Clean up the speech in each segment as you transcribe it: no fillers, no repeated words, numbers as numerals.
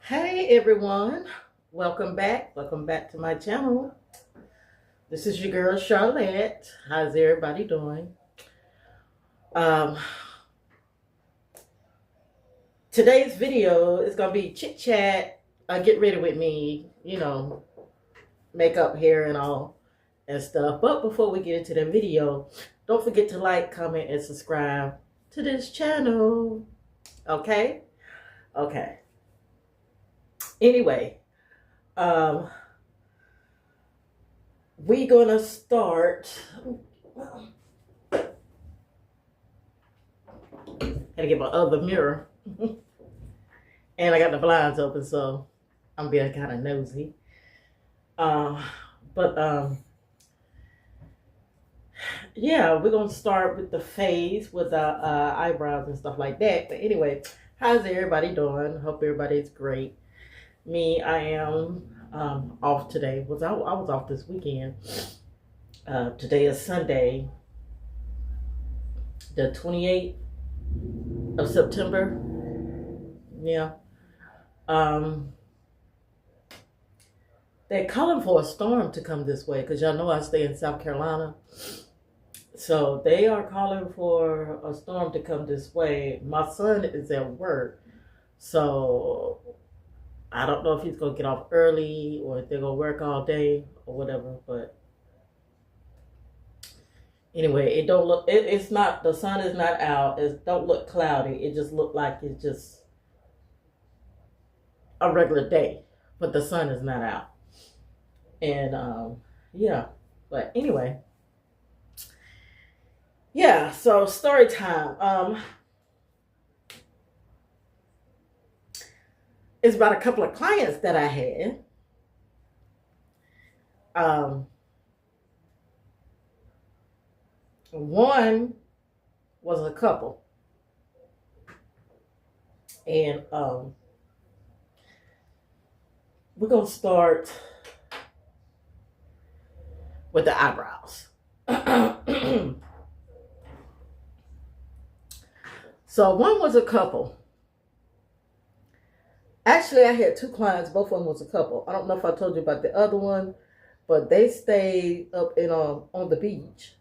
Hey everyone, welcome back. Welcome back to my channel. This is your girl Charlotte. How's everybody doing? Um, Today's video is gonna be chit chat. Get ready with me, makeup, hair, and all and stuff. But before we get into the video, don't forget to like, comment, and subscribe to this channel. Okay? Okay. Anyway, um, we gonna start. Had to get my other mirror. And I got the blinds open, so I'm being kind of nosy. But yeah, we're gonna start with the face, with the eyebrows and stuff like that. But anyway, how's everybody doing? Hope everybody's great. Me, I am off today. I was off this weekend. Today is Sunday, the 28th of September. Yeah. They're calling for a storm to come this way because y'all know I stay in South Carolina. So they are calling for a storm to come this way. My son is at work, so I don't know if he's gonna get off early or if they're gonna work all day or whatever. But anyway, it don't look. It's not. The sun is not out. It don't look cloudy. It just look like it's just a regular day, but the sun is not out. And yeah. But anyway, yeah. So story time. It's about a couple of clients that I had. One was a couple, and we're gonna start with the eyebrows. So one was a couple. Actually, I had two clients. Both of them was a couple. I don't know if I told you about the other one, but they stayed up in on the beach,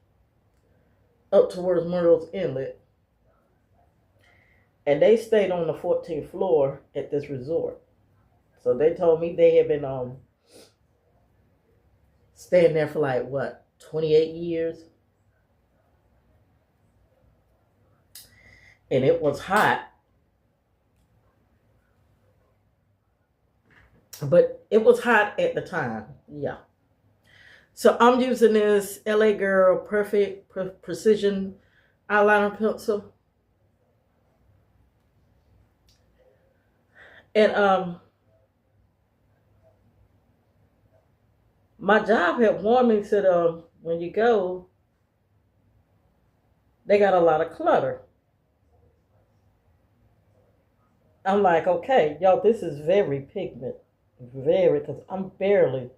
up towards Murrells Inlet, and they stayed on the 14th floor at this resort. So they told me they had been staying there for like what, 28 years, and it was hot. But it was hot at the time, yeah. So I'm using this LA Girl Perfect Precision eyeliner pencil. And my job had warned me, said when you go, they got a lot of clutter. I'm like, okay, y'all, this is very pigment. Very, because I'm barely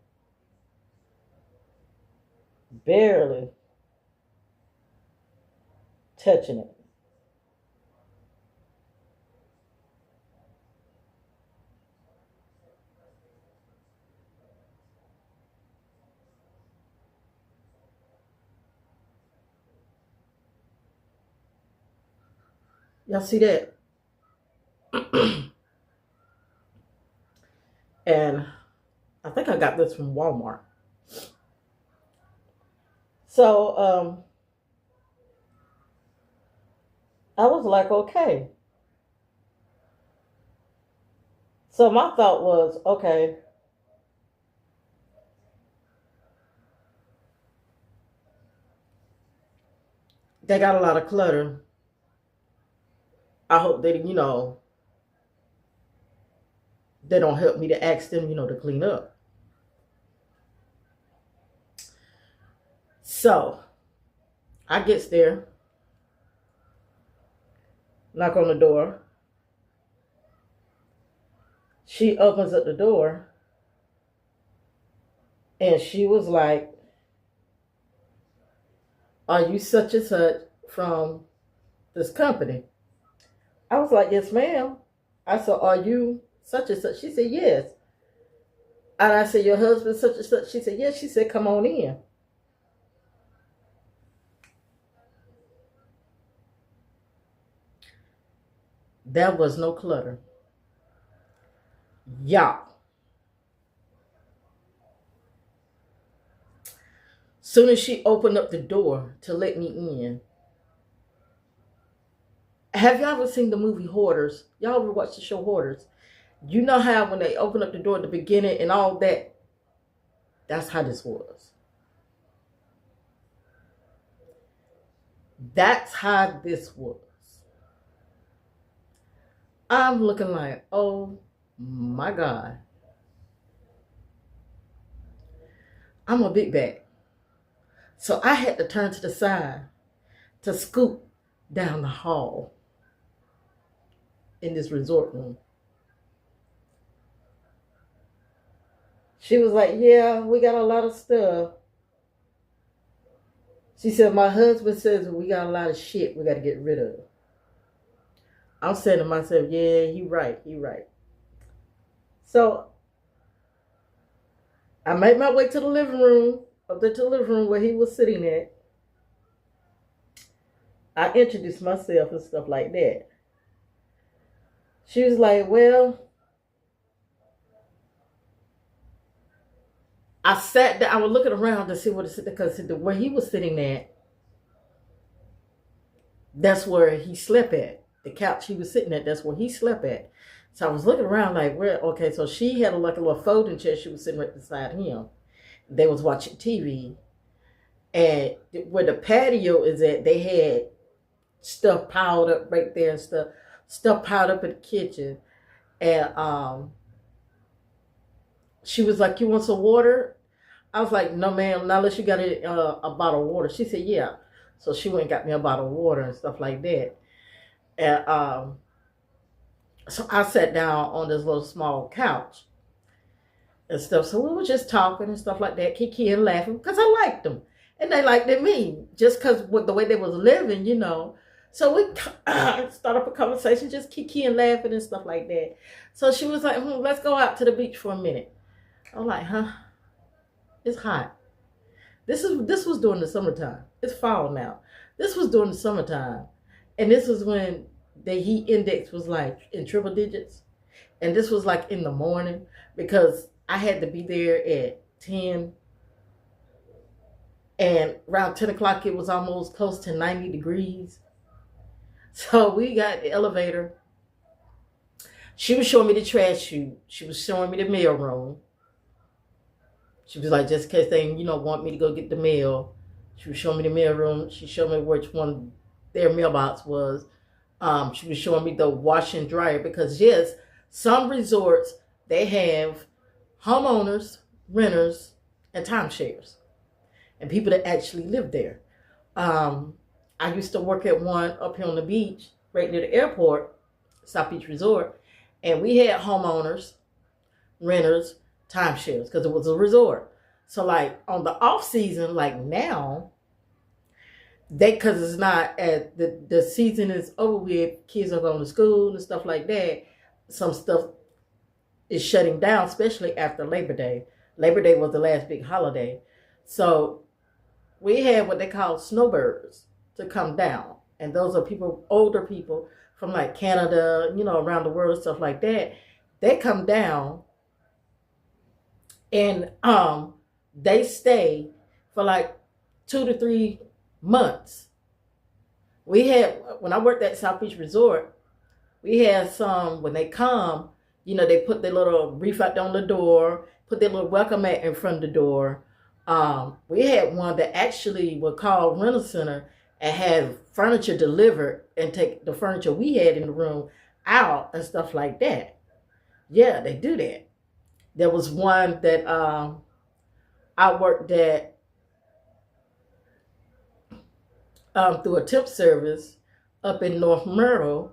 touching it. Y'all see that? And I think I got this from Walmart. So I was like, okay. So my thought was, okay, they got a lot of clutter. I hope they, they don't help me to ask them, to clean up. So I gets there, knock on the door. She opens up the door and she was like, "Are you such and such from this company?" I was like, "Yes, ma'am." I said, "Are you such and such? She said, yes. And I said, your husband such and such? She said, yes. She said, come on in. There was no clutter. Y'all. Soon as she opened up the door to let me in. Have y'all ever seen the movie Hoarders? Y'all ever watched the show Hoarders? You know how when they open up the door at the beginning and all that? That's how this was. That's how this was. I'm looking like, oh my God. I'm a big bag. So I had to turn to the side to scoop down the hall in this resort room. She was like, yeah, we got a lot of stuff. She said, my husband says we got a lot of shit we got to get rid of. I'm saying to myself, yeah, he right. So I made my way to the living room, up there to the living room where he was sitting at. I introduced myself and stuff like that. She was like, well, I sat down. I was looking around to see what it's because where he was sitting at, that's where he slept at. The couch he was sitting at, that's where he slept at. So I was looking around like, where? Okay, so she had like a little folding chair. She was sitting right beside him. They was watching TV. And where the patio is at, they had stuff piled up right there and stuff piled up in the kitchen. And she was like, you want some water? I was like, no, ma'am, not unless you got a bottle of water. She said, yeah. So she went and got me a bottle of water and stuff like that. And so I sat down on this little small couch and stuff. So we were just talking and stuff like that, kiki and laughing, because I liked them. And they liked me, just because with the way they was living, you know. So we started up a conversation, just kiki and laughing and stuff like that. So she was like, let's go out to the beach for a minute. I'm like, huh? It's hot. This was during the summertime. It's fall now. This was during the summertime. And this was when the heat index was like in triple digits. And this was like in the morning because I had to be there at 10. And around 10 o'clock, it was almost close to 90 degrees. So we got the elevator. She was showing me the trash chute. She was showing me the mail room. She was like, just in case they, want me to go get the mail. She was showing me the mail room. She showed me which one their mailbox was. She was showing me the wash and dryer because, yes, some resorts, they have homeowners, renters, and timeshares. And people that actually live there. I used to work at one up here on the beach, right near the airport, South Beach Resort. And we had homeowners, renters, timeshares because it was a resort. So like on the off season, like now, because it's not at the season is over with, kids are going to school and stuff like that. Some stuff is shutting down, especially after Labor Day. Labor Day was the last big holiday. So we had what they call snowbirds to come down. And those are people, older people from like Canada, around the world and stuff like that. They come down and they stay for like 2 to 3 months. We had, when I worked at South Beach Resort, we had some, when they come, they put their little wreath out on the door, put their little welcome mat in front of the door. We had one that actually was called Rental Center and had furniture delivered and take the furniture we had in the room out and stuff like that. Yeah, they do that. There was one that I worked at through a temp service up in North Myrtle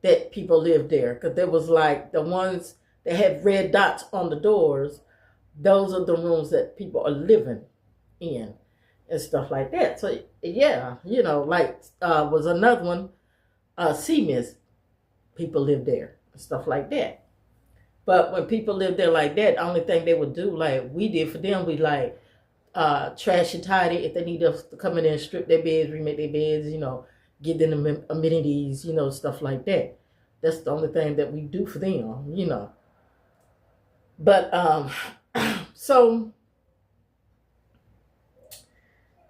that people lived there. Because there was like the ones that had red dots on the doors. Those are the rooms that people are living in and stuff like that. So, yeah, was another one, Sea Mist. People live there and stuff like that. But when people live there like that, the only thing they would do, like we did for them, we like trash and tidy. If they need us to come in there and strip their beds, remake their beds, give them amenities, stuff like that. That's the only thing that we do for them. But so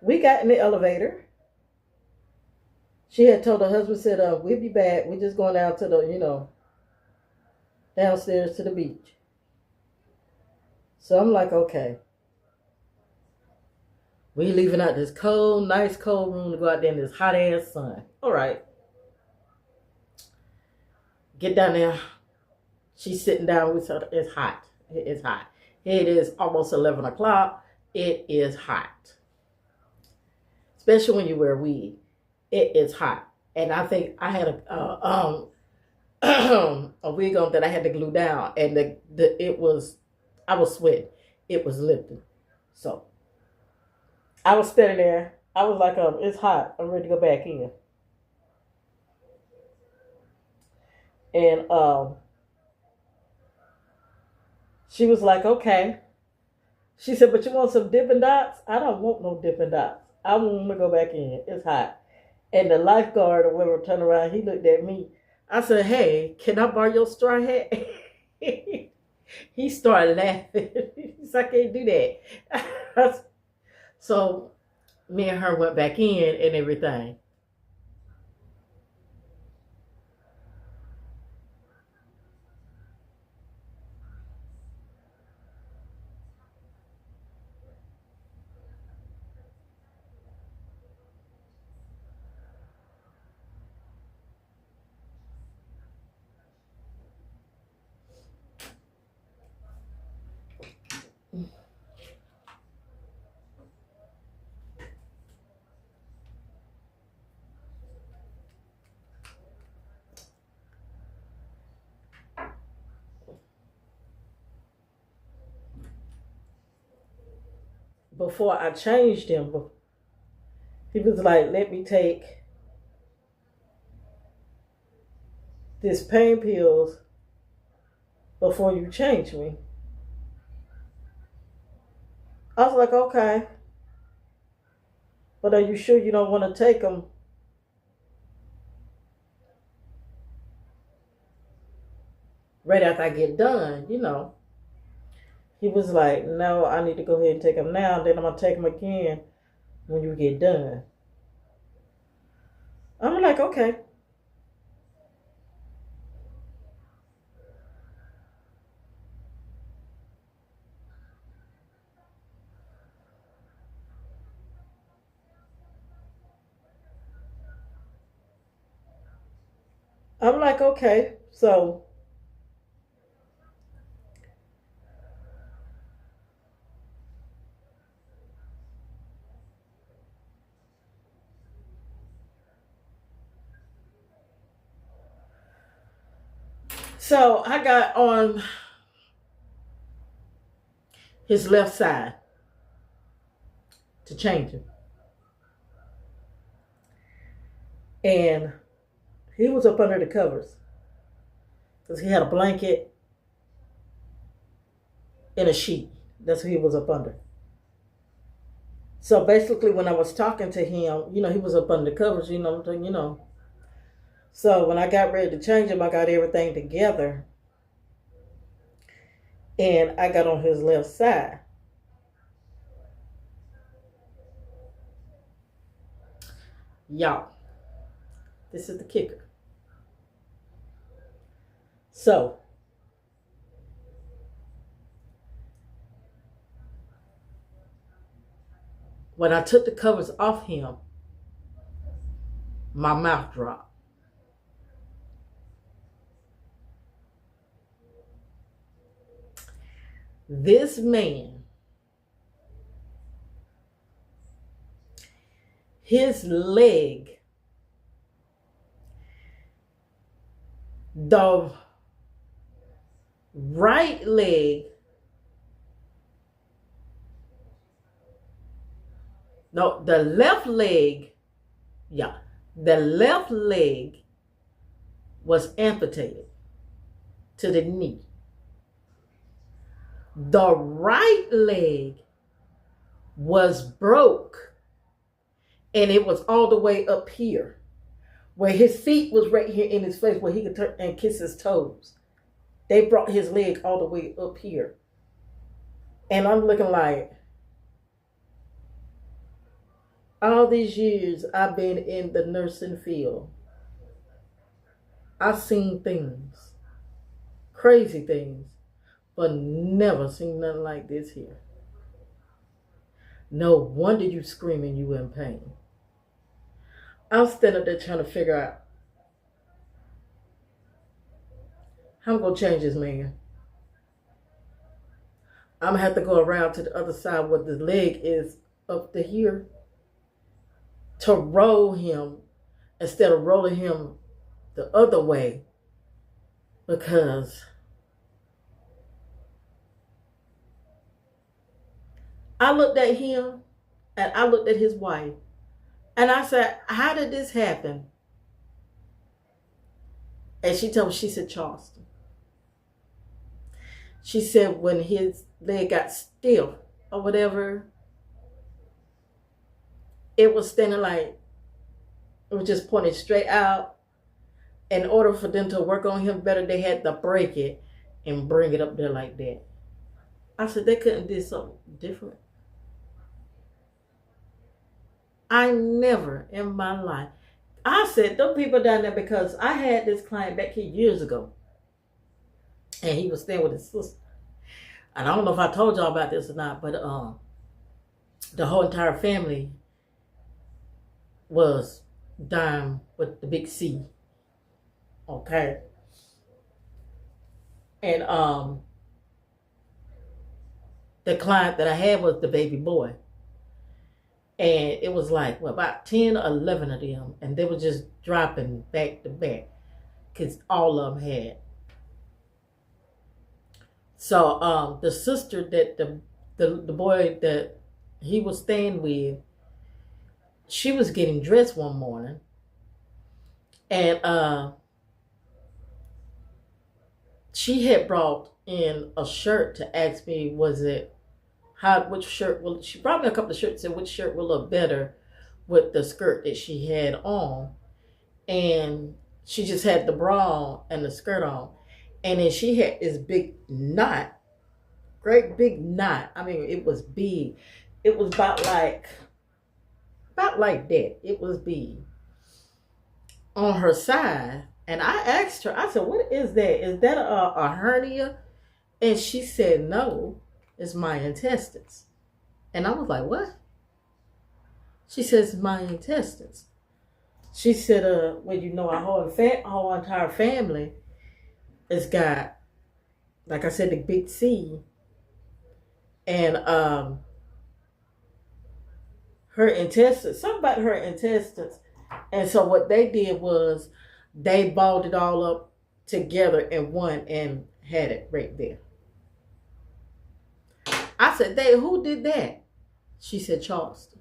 we got in the elevator. She had told her husband, said, we'll be back. We're just going down to the, downstairs to the beach. So I'm like, okay. We leaving out this cold, nice cold room to go out there in this hot ass sun. All right. Get down there. She's sitting down with her. It's hot. It is hot. It is almost 11 o'clock. It is hot. Especially when you wear weave. It is hot. And I think I had a wig on that I had to glue down. And I was sweating. It was lifting. So I was standing there. I was like, it's hot. I'm ready to go back in. And she was like, okay. She said, but you want some Dippin' Dots? I don't want no Dippin' Dots. I want to go back in. It's hot. And the lifeguard or whoever turned around, he looked at me. I said, hey, can I borrow your straw hat? He started laughing. He said, I can't do that. So me and her went back in and everything. Before I changed him, he was like, let me take this pain pills before you change me. I was like, okay. But are you sure you don't want to take them right after I get done, He was like, no, I need to go ahead and take them now. Then I'm going to take them again when you get done. I'm like, okay. I'm like, okay. So I got on his left side to change him. And he was up under the covers because he had a blanket and a sheet. That's what he was up under. So basically when I was talking to him, he was up under the covers, So when I got ready to change him, I got everything together. And I got on his left side. Y'all, this is the kicker. So, when I took the covers off him, my mouth dropped. This man, his leg, the right leg, no, the left leg, the left leg was amputated to the knee. The right leg was broke, and it was all the way up here, where his feet was right here in his face, where he could turn and kiss his toes. They brought his leg all the way up here. And I'm looking like, all these years I've been in the nursing field, I've seen things, crazy things, but never seen nothing like this here. No wonder you screaming, you in pain. I'm standing there trying to figure out how I'm going to change this man. I'm going to have to go around to the other side where the leg is up to here to roll him instead of rolling him the other way, because I looked at him and I looked at his wife and I said, how did this happen? And she told me, she said, Charleston. She said when his leg got stiff or whatever, it was standing like, it was just pointed straight out. In order for them to work on him better, they had to break it and bring it up there like that. I said, they couldn't do something different. I never in my life, I said, them people down there, because I had this client back here years ago, and he was staying with his sister. And I don't know if I told y'all about this or not, but the whole entire family was dying with the big C. Okay. And the client that I had was the baby boy. And it was like, well, about 10 or 11 of them. And they were just dropping back to back, because all of them had. So the sister that the boy that he was staying with, she was getting dressed one morning. And she had brought in a shirt to ask me, which shirt will, she brought me a couple of shirts and which shirt will look better with the skirt that she had on. And she just had the bra and the skirt on. And then she had this big knot, great big knot. I mean, it was big. It was about like that. It was big on her side. And I asked her, I said, what is that? Is that a hernia? And she said, no, it's my intestines. And I was like, what? She says, my intestines. She said, well, you know, our whole entire family has got, like I said, the big C. And her intestines, something about her intestines. And so what they did was they balled it all up together in one and had it right there. I said, who did that? She said, Charleston.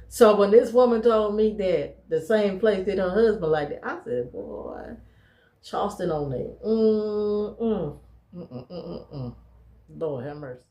So when this woman told me that the same place did her husband like that, I said, boy, Charleston on there. Lord have mercy.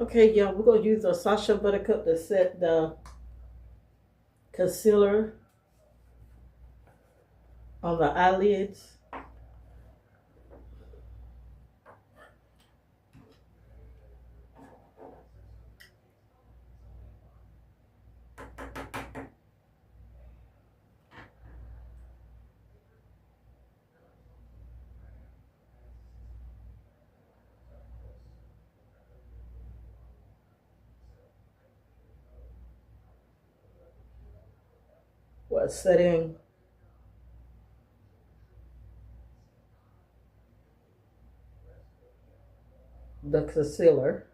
Okay, yeah, we're gonna use a Sacha Buttercup to set the concealer on the eyelids. We're setting the concealer.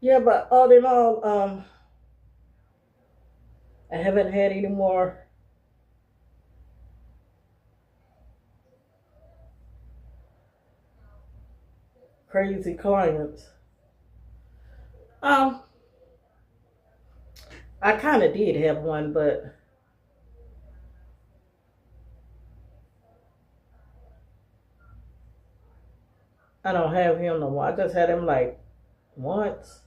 Yeah, but all in all, I haven't had any more crazy clients. Um, I kind of did have one, but I don't have him no more. I just had him like once.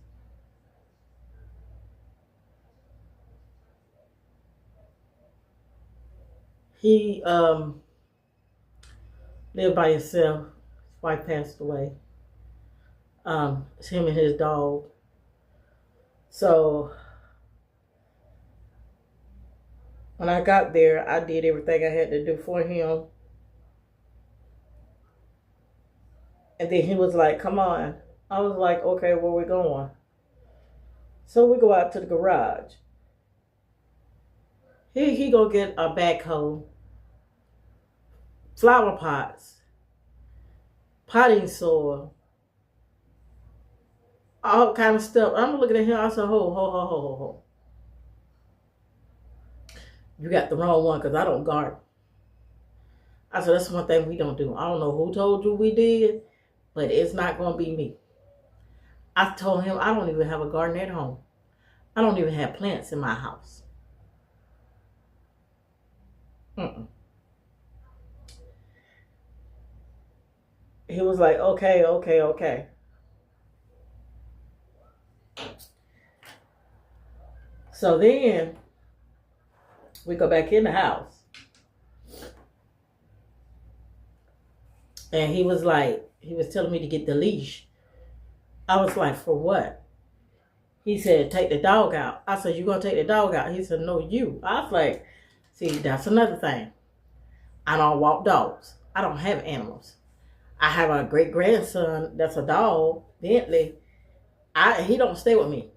He lived by himself. His wife passed away. It's him and his dog. So when I got there, I did everything I had to do for him. And then he was like, "Come on." I was like, "Okay, where we going?" So we go out to the garage. He go get a backhoe, flower pots, potting soil, all kind of stuff. I'm looking at him. I said, "Ho. You got the wrong one because I don't garden." I said, "That's one thing we don't do. I don't know who told you we did, but it's not going to be me." I told him I don't even have a garden at home. I don't even have plants in my house. Mm-mm. He was like, okay. So then we go back in the house. And he was telling me to get the leash. I was like, for what? He said, take the dog out. I said, you gonna take the dog out? He said, no, you. I was like, see, that's another thing. I don't walk dogs. I don't have animals. I have a great grandson that's a dog, Bentley. He don't stay with me.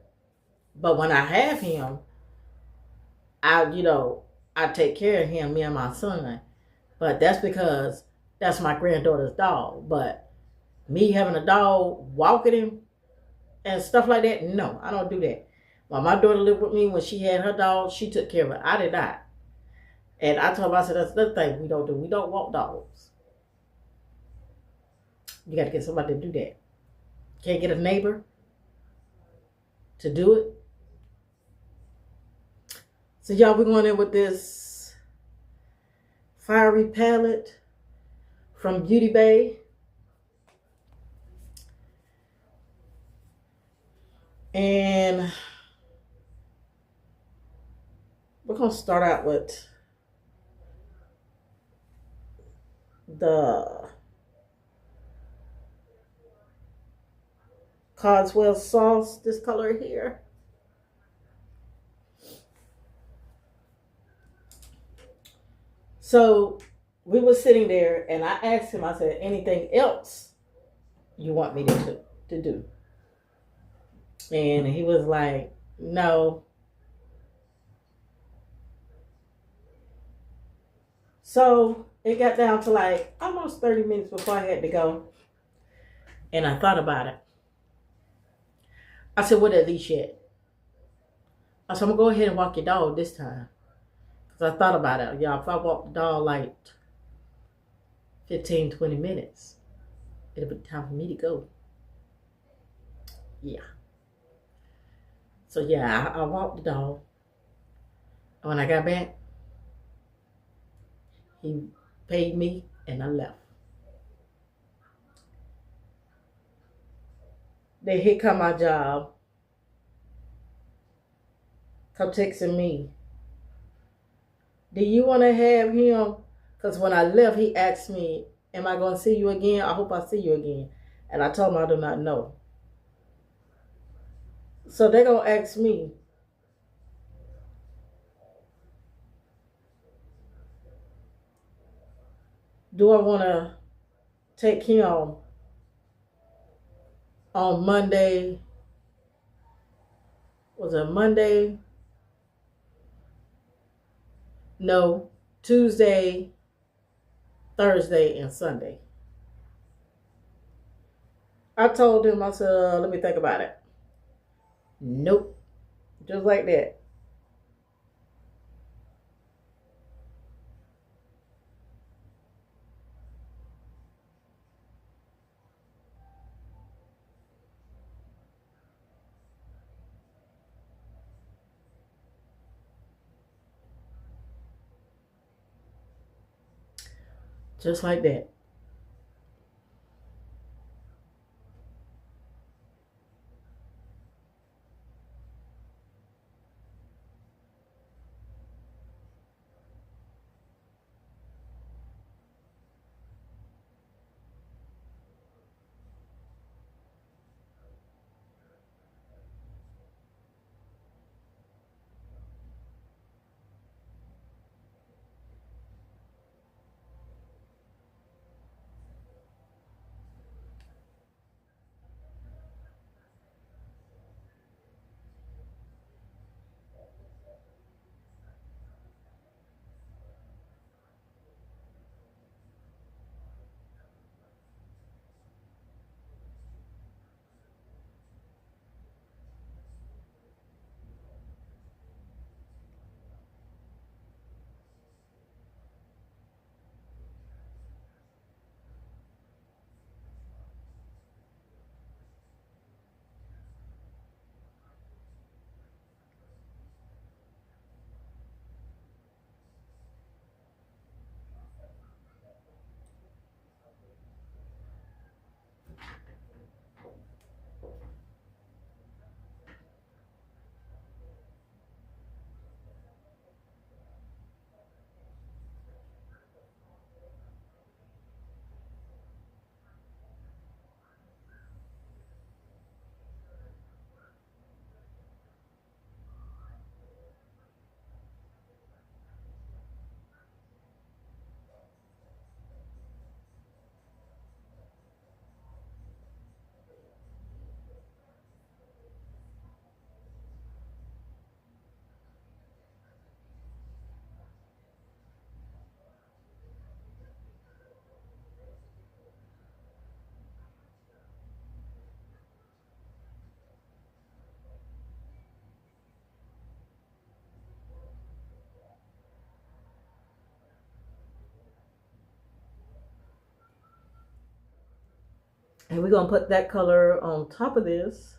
But when I have him, I take care of him, me and my son. But that's because that's my granddaughter's dog. But me having a dog, walking him, and stuff like that, no, I don't do that. When my daughter lived with me, when she had her dog, she took care of it. I did not. And I told her, I said, that's another thing we don't do. We don't walk dogs. You got to get somebody to do that. Can't get a neighbor to do it. So y'all, we're going in with this fiery palette from Beauty Bay. And we're going to start out with the Codswell sauce, this color here. So we were sitting there and I asked him, I said, anything else you want me to do? And he was like, no. So it got down to like almost 30 minutes before I had to go. And I thought about it. I said, what at least yet? I said, I'm going to go ahead and walk your dog this time. Because I thought about it. Y'all, if I walk the dog like 15, 20 minutes, it'll be time for me to go. Yeah. So yeah, I walked the dog. When I got back, he paid me and I left. Then here come my job, come texting me. Do you want to have him? Because when I left, he asked me, "Am I going to see you again? I hope I see you again." And I told him I do not know. So they're gonna ask me, do I want to take him on Monday? Was it Monday? No, Tuesday, Thursday, and Sunday. I told him, I said, let me think about it. Nope, just like that. Just like that. And we're gonna put that color on top of this.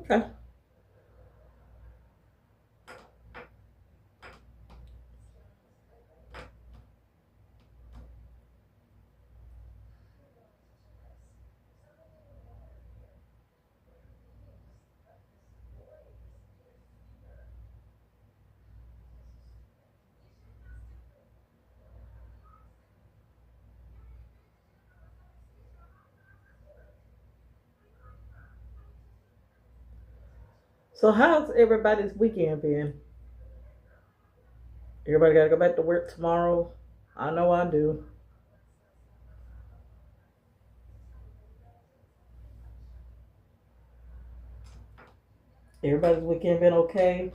Okay. So how's everybody's weekend been? Everybody gotta go back to work tomorrow. I know I do. Everybody's weekend been okay.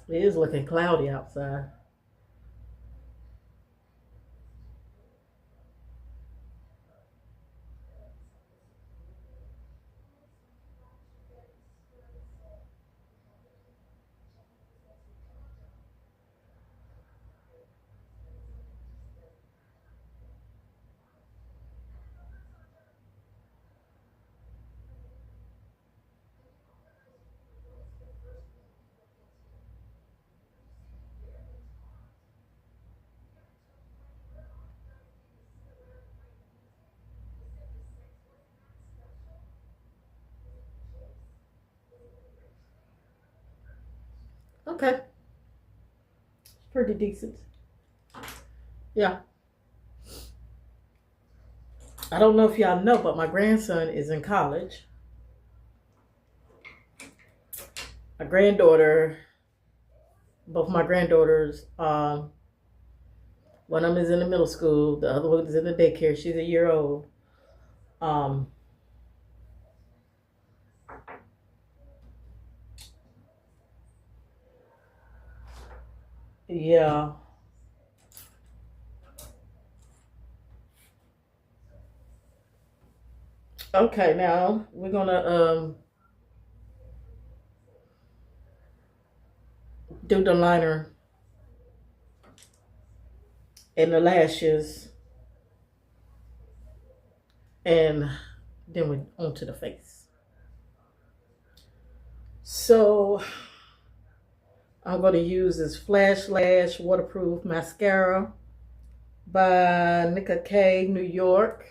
It is looking cloudy outside. Okay, pretty decent. Yeah. I don't know if y'all know, but my grandson is in college. My granddaughter, both my granddaughters, one of them is in the middle school, the other one is in the daycare. She's a year old. Um, yeah. Okay, now we're gonna do the liner and the lashes, and then we're on to the face. So I'm gonna use this Flash Lash waterproof mascara by Nicka K, New York.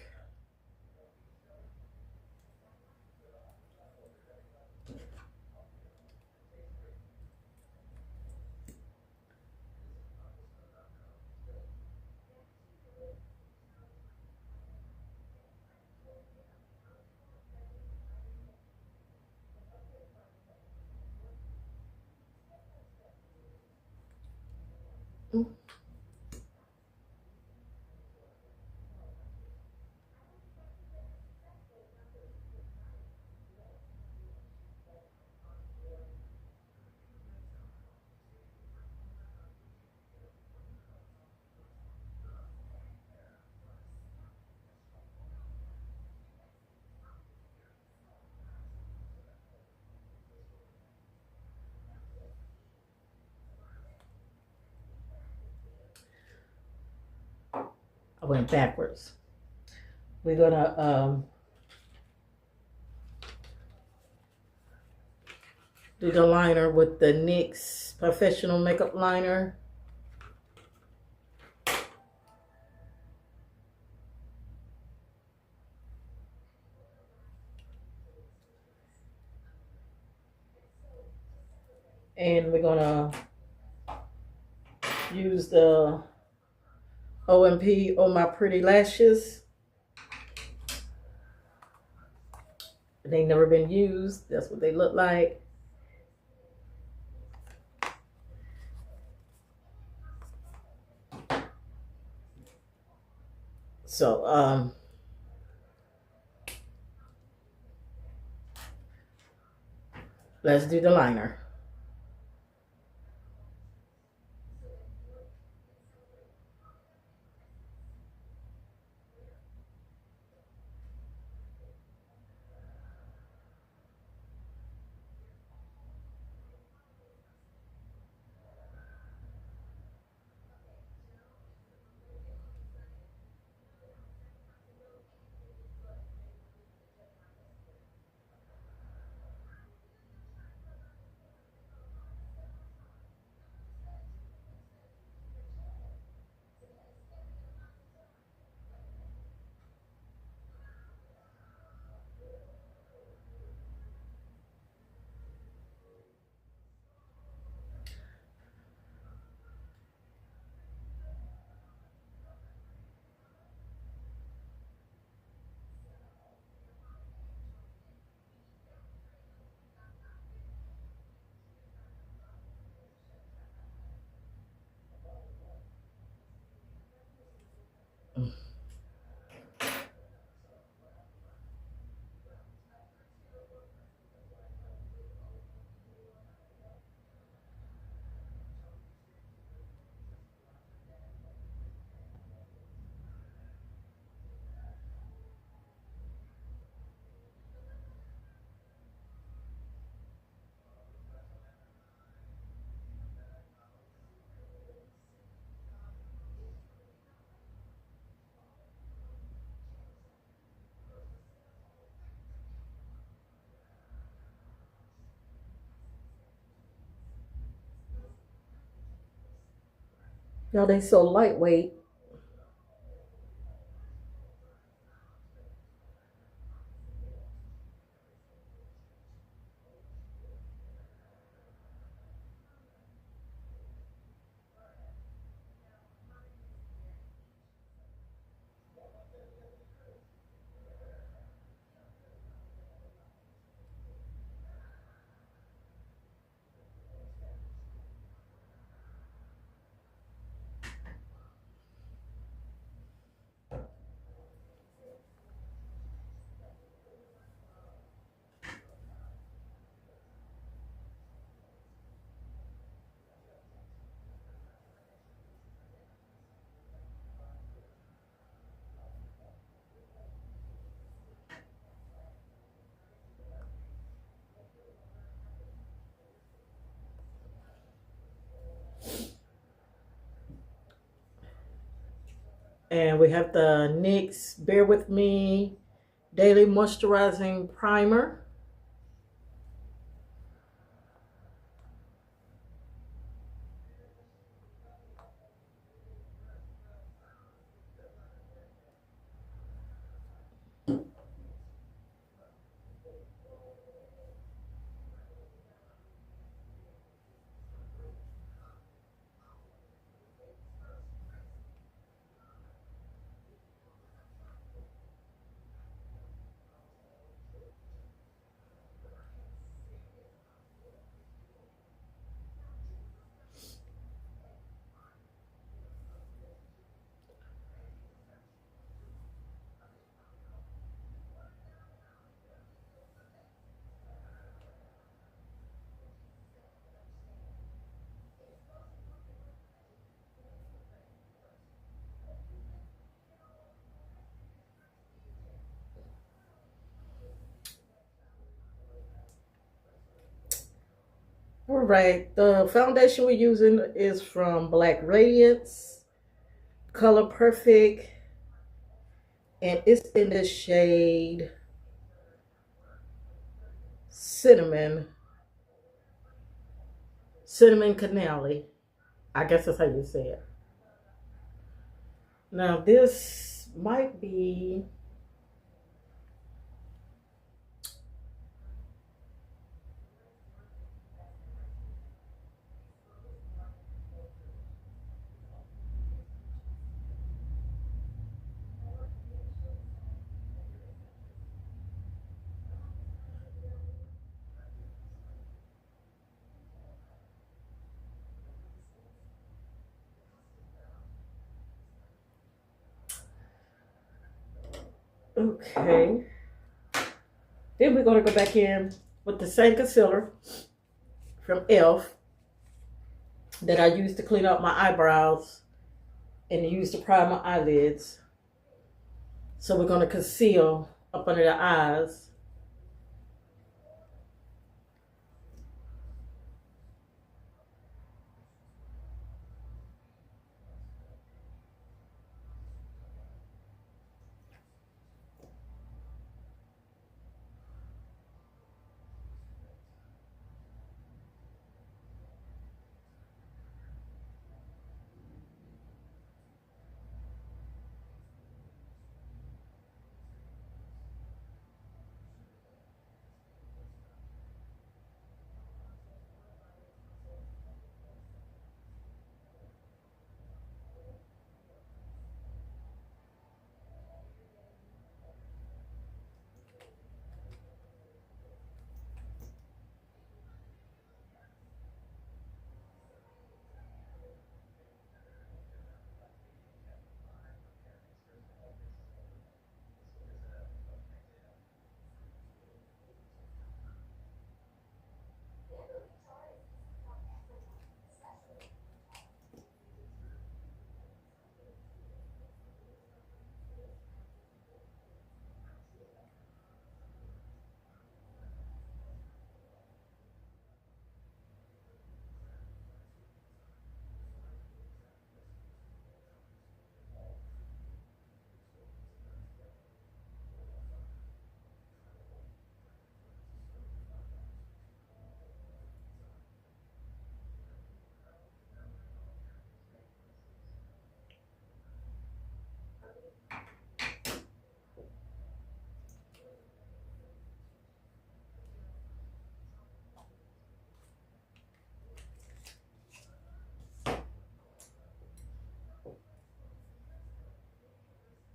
I went backwards. We're gonna do the liner with the NYX Professional Makeup Liner. And we're gonna use the OMP on my pretty lashes. They never been used. That's what they look like. So let's do the liner. Y'all, they so lightweight. And we have the NYX Bare With Me Daily Moisturizing Primer. All right, the foundation we're using is from Black Radiance, Color Perfect, and it's in the shade Cinnamon Canali. I guess that's how you say it. Now this might be okay. Then we're gonna go back in with the same concealer from e.l.f. that I used to clean up my eyebrows and use to prime my eyelids. So we're gonna conceal up under the eyes.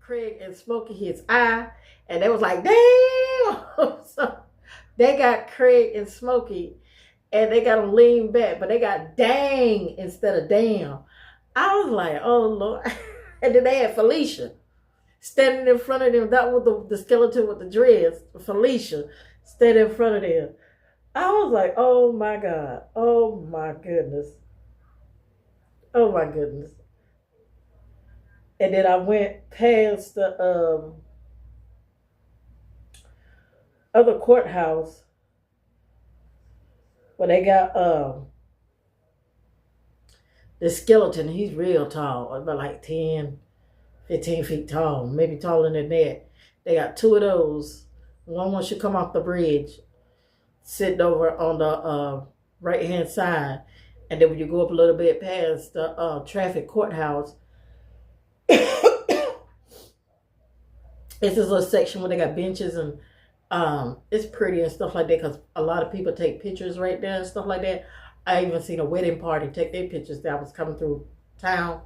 Craig and Smokey his eye, and they was like, damn. So they got Craig and Smokey, and they got them lean back, but they got dang instead of damn. I was like, oh Lord. And then they had Felicia standing in front of them. That was the skeleton with the dreads, Felicia, standing in front of them. I was like, oh my God. Oh my goodness. Oh my goodness. And then I went past the other courthouse where they got the skeleton. He's real tall, about like 10, 15 feet tall, maybe taller than that. They got two of those. One once you come off the bridge, sitting over on the right hand side. And then when you go up a little bit past the traffic courthouse, it's this little section where they got benches and it's pretty and stuff like that because a lot of people take pictures right there and stuff like that. I even seen a wedding party take their pictures that I was coming through town,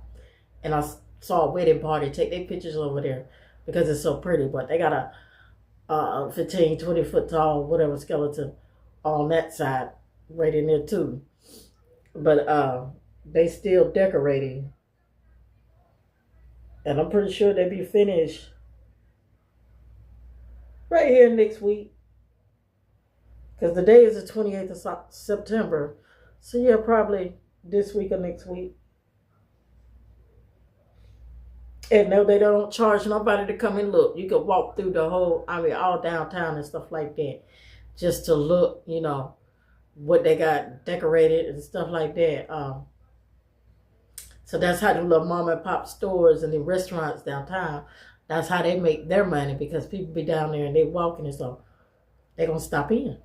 and I saw a wedding party take their pictures over there because it's so pretty. But they got a 15, 20 foot tall, whatever skeleton on that side right in there too. But they still decorating. And I'm pretty sure they'll be finished right here next week. Because the day is the 28th of September. So yeah, probably this week or next week. And no, they don't charge nobody to come and look. You can walk through the whole, all downtown and stuff like that. Just to look, what they got decorated and stuff like that. So that's how the little mom and pop stores and the restaurants downtown, that's how they make their money because people be down there and they walking and so they're going to stop in.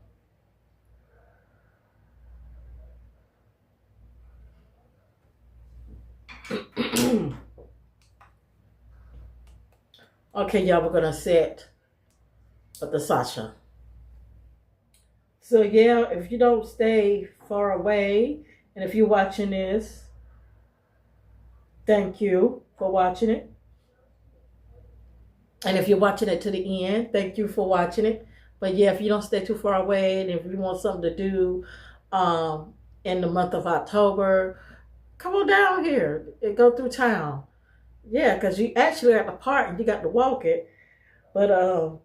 Okay, y'all, we're going to set with the Sasha. So yeah, if you don't stay far away, and if you're watching this, thank you for watching it. And if you're watching it to the end, thank you for watching it. But yeah, if you don't stay too far away, and if you want something to do in the month of October, come on down here and go through town. Yeah, because you actually at the park and you got to walk it. But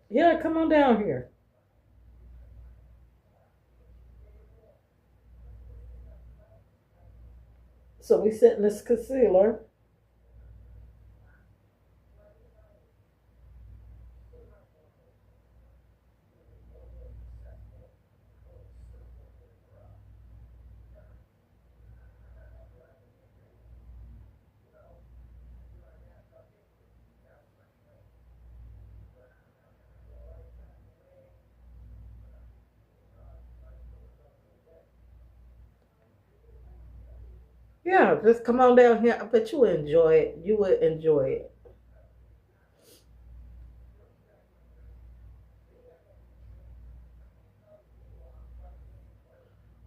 yeah, come on down here. So we setting this concealer. Yeah, just come on down here. I bet you would enjoy it. You would enjoy it.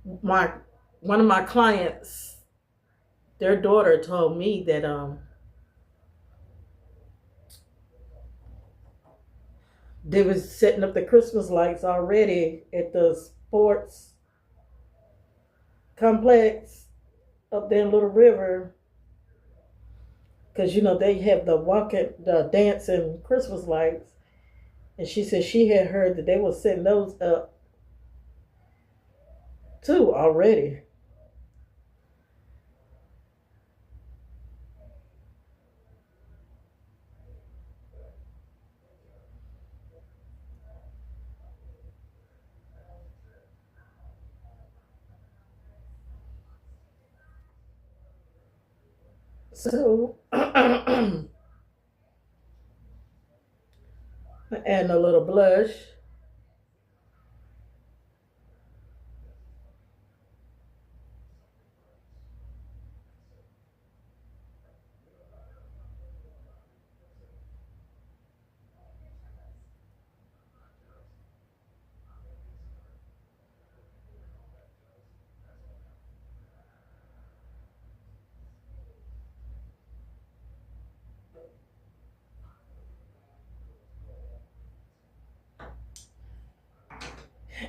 One of my clients, their daughter told me that they was setting up the Christmas lights already at the sports complex up there in Little River, because they have the dancing Christmas lights, and she said she had heard that they were setting those up too already. So and a little blush.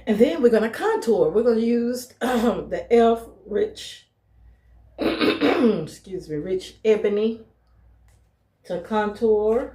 And then we're going to contour. We're going to use the Elf Rich, excuse me, Rich Ebony to contour.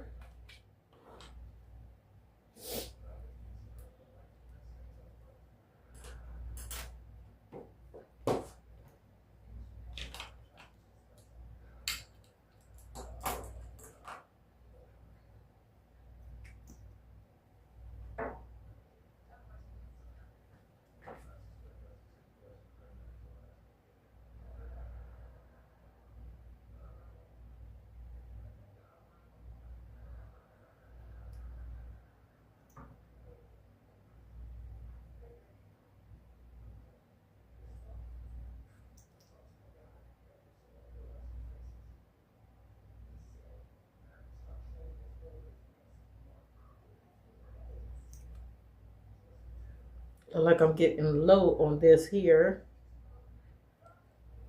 Like I'm getting low on this here.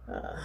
Uh,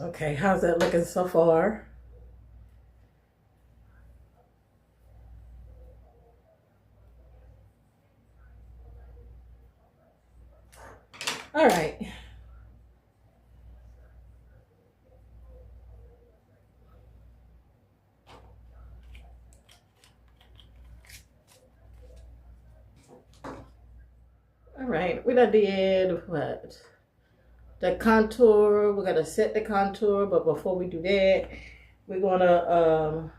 okay, how's that looking so far? All right. All right. We done did what? The contour. We're gonna set the contour, but before we do that, we're gonna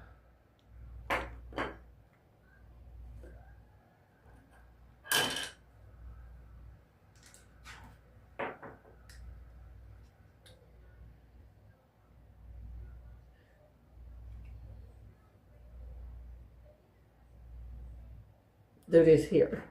do this here.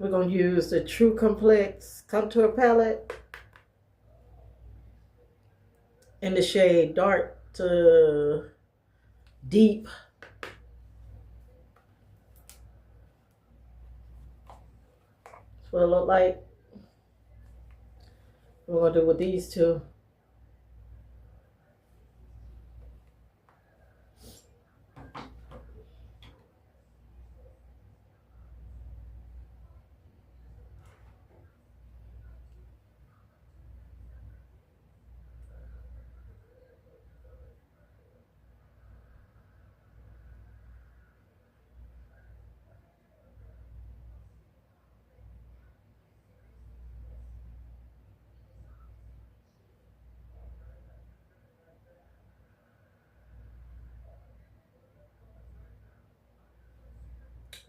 We're going to use the True Complex Contour Palette in the shade Dark to Deep. That's what it look like. We're going to do with these two.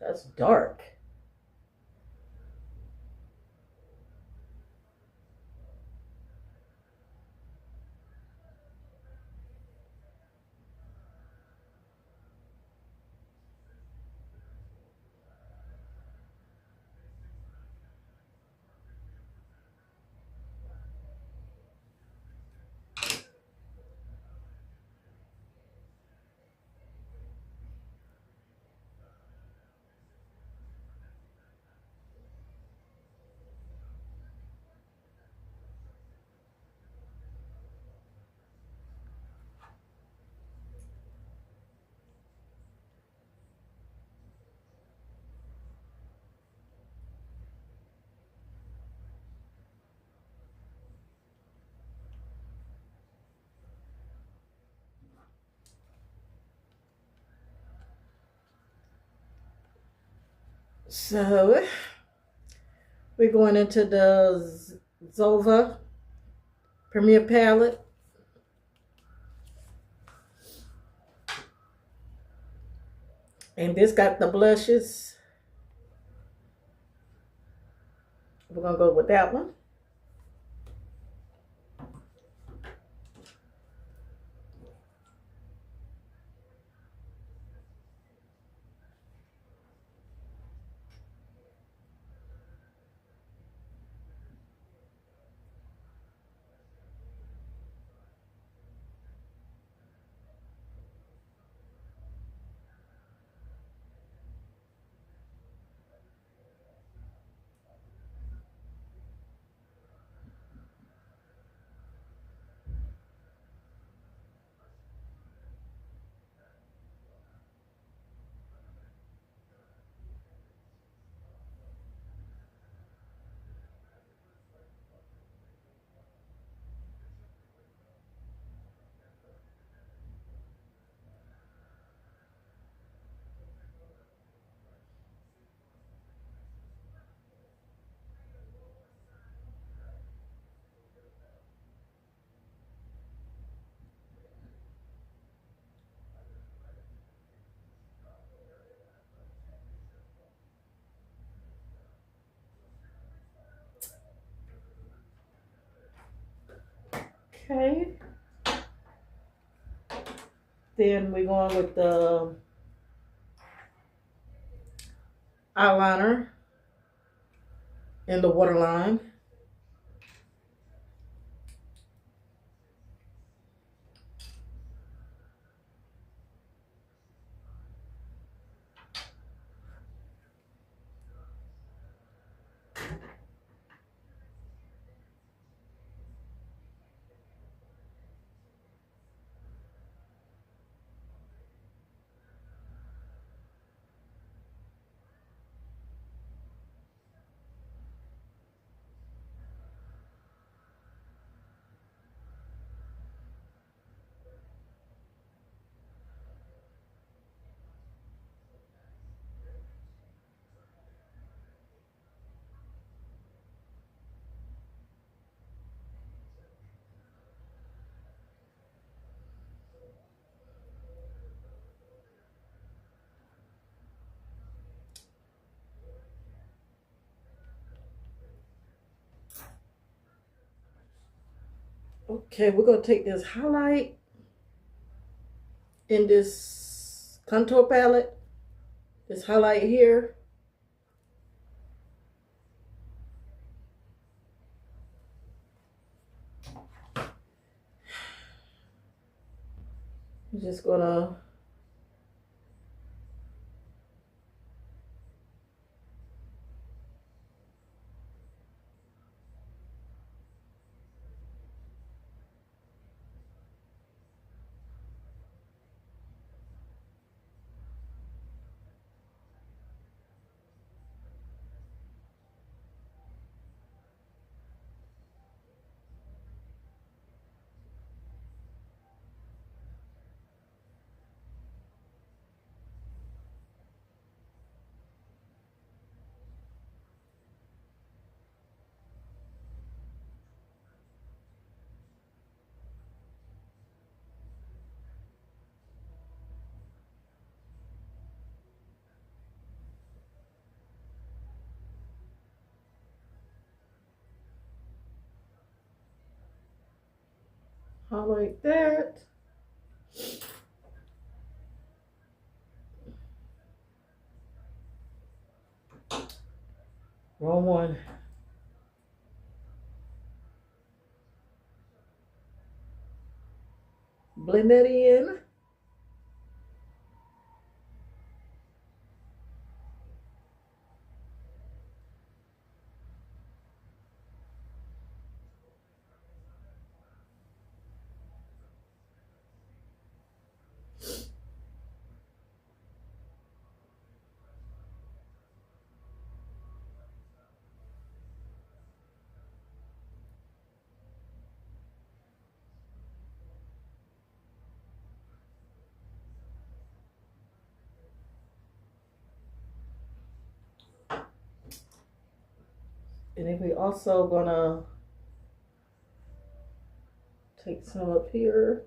That's dark. So we're going into the Zova Premier Palette. And this got the blushes. We're going to go with that one. Okay. Then we're going with the eyeliner in the waterline. Okay, we're going to take this highlight in this contour palette, this highlight here. I'm just gonna highlight that. Wrong one. Blend that in. And then we also gonna take some up here.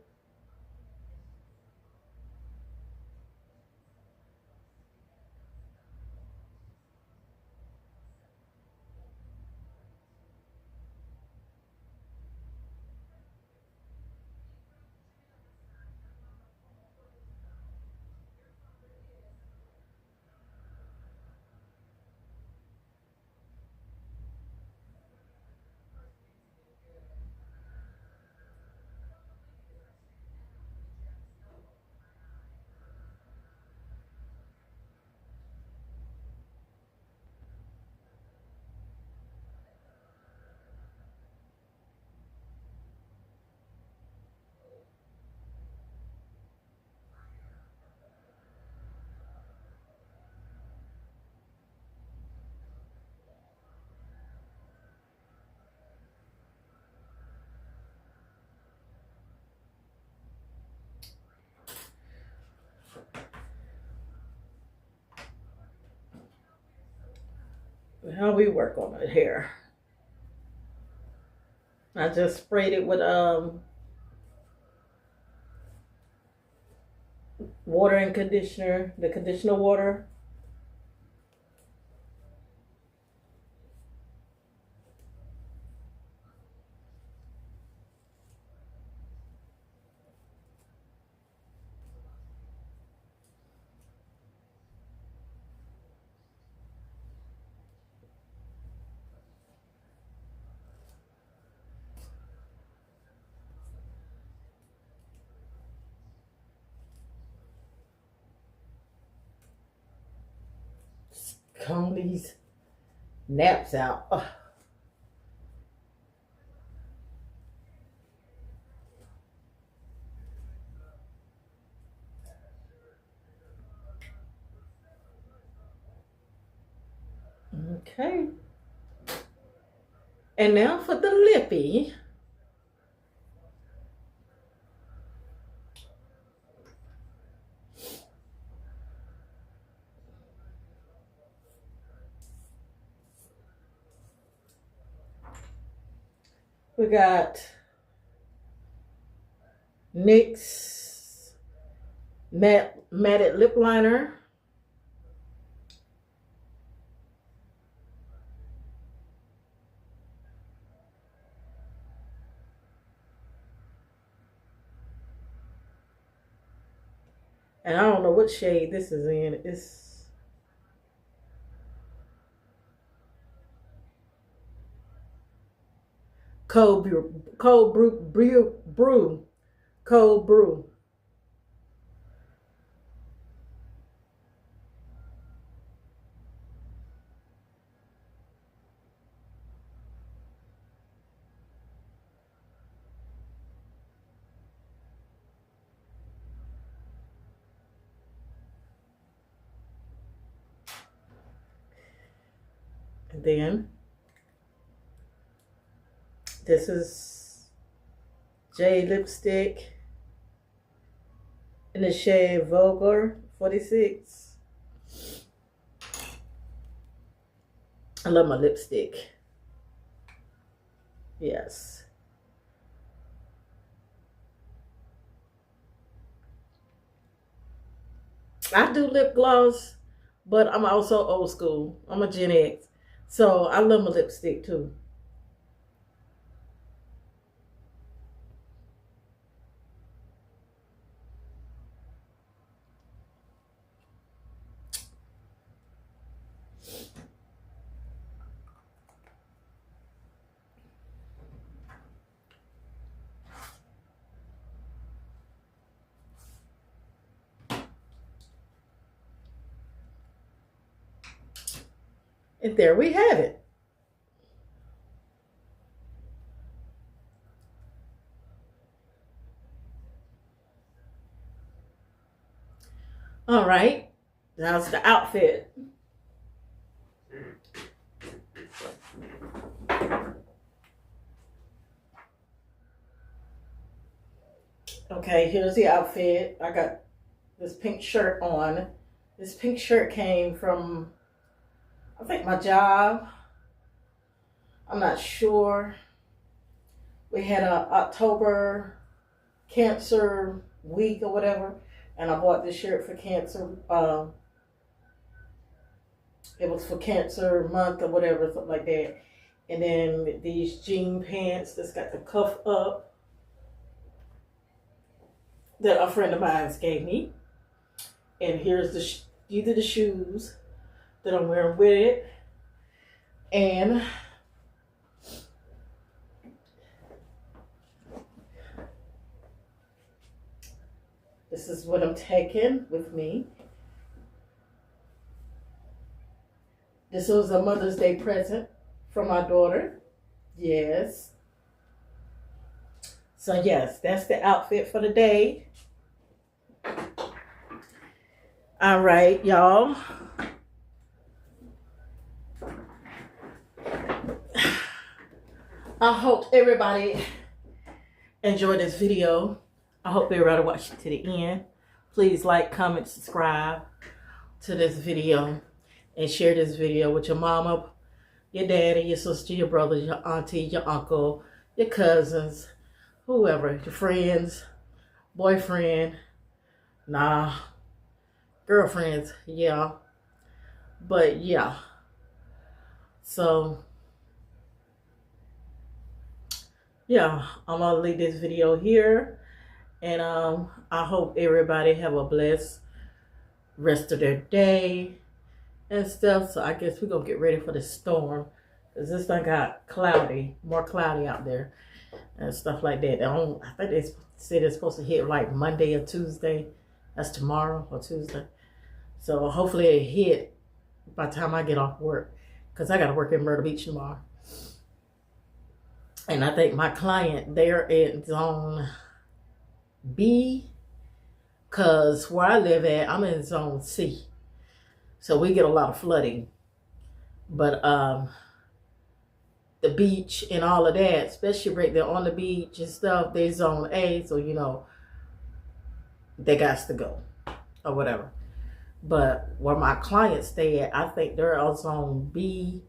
How we work on it here. I just sprayed it with water and conditioner, the conditioner water. Comb these naps out. Ugh. Okay. And now for the lippy. We got NYX matted lip liner. And I don't know what shade this is in. It's cold brew. Cold brew. And then this is Jade lipstick in the shade Vulgar 46. I love my lipstick. Yes. I do lip gloss, but I'm also old school. I'm a Gen X. So I love my lipstick too. And there we have it. All right, that's the outfit. Okay, here's the outfit. I got this pink shirt on. This pink shirt came from, I think, my job. I'm not sure. We had a October Cancer Week or whatever, and I bought this shirt for Cancer. It was for Cancer Month or whatever, something like that. And then these jean pants that's got the cuff up that a friend of mine gave me. And here's these are the shoes that I'm wearing with it. And this is what I'm taking with me. This was a Mother's Day present from my daughter. Yes. So yes, that's the outfit for the day. All right, y'all. I hope everybody enjoyed this video. I hope everybody watched it to the end. Please like, comment, subscribe to this video, and share this video with your mama, your daddy, your sister, your brother, your auntie, your uncle, your cousins, whoever, your friends, boyfriend, girlfriends, yeah. But yeah. So yeah, I'm gonna leave this video here, and I hope everybody have a blessed rest of their day and stuff. So I guess we're gonna get ready for the storm, because this thing got more cloudy out there and stuff like that. I think they said it's supposed to hit like Monday or Tuesday. That's tomorrow or Tuesday. So hopefully it hit by the time I get off work, because I gotta work in Myrtle Beach tomorrow. And I think my client, they're in zone B, because where I live at, I'm in zone C. So we get a lot of flooding. But the beach and all of that, especially right there on the beach and stuff, they zone A. So, you know, they got to go or whatever. But where my clients stay at, I think they're on zone B,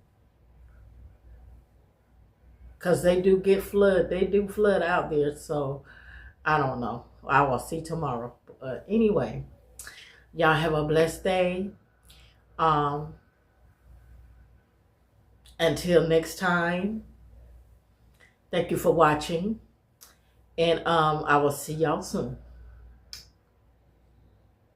because they do get flood. They do flood out there. So I don't know. I will see tomorrow. But anyway, y'all have a blessed day. Until next time, thank you for watching. And I will see y'all soon.